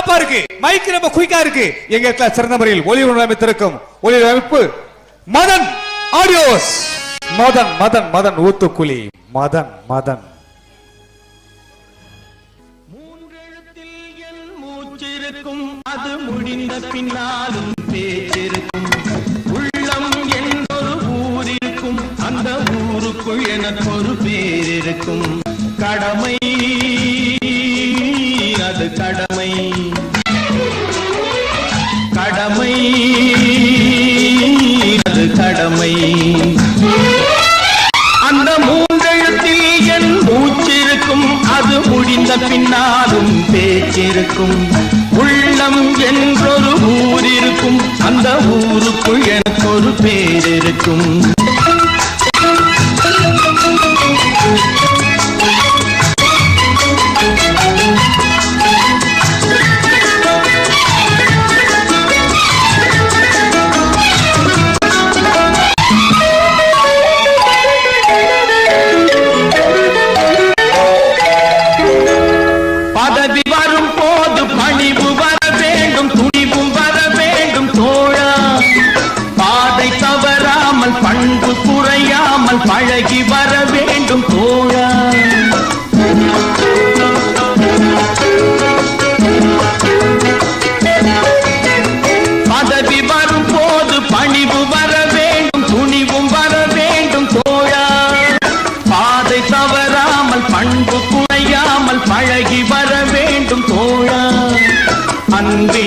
ஷார்ப்பா இருக்கு, மைக் ரொம்ப குயிக்கா இருக்கு. எங்க இடத்துல சிறந்த முறையில் ஒலி அமைத்திருக்கும் ஒலி அமைப்பு மதன் ஆடியோஸ். மதன் மதன் மதன் ஊத்துக்குழி மதன் மதன். மூன்றெழுத்தில் என் மூச்சிருக்கும், அது முடிந்த பின்னாலும் பேச்சிருக்கும். உள்ளம் என்றொரு ஊர் இருக்கும், அந்த ஊருக்குள் எனக்கு ஒரு பேர் இருக்கும். கடமை அது கடமை, கடமை அது கடமை. அந்த மூன்றெழுத்தில் என் மூச்சிருக்கும், அது முடிந்த பின்னாலும் பேச்சிருக்கும். உள்ளம் என்றொரு ஊர் இருக்கும், அந்த ஊருக்குள் எனக்கு ஒரு பேர் இருக்கும். பதவி வரும் போது பணிவு வர வேண்டும், துணிவும் வர வேண்டும் தோழா. பாதை தவறாமல் பண்பு குறையாமல் பழகி வர வேண்டும் தோழா. பதவி வரும் போது பணிவு வர வேண்டும், துணிவும் வர வேண்டும் தோழா. பாதை தவறாமல் பண்பு குறையாமல் பழகி வர வேண்டும் தோழா. அன்பே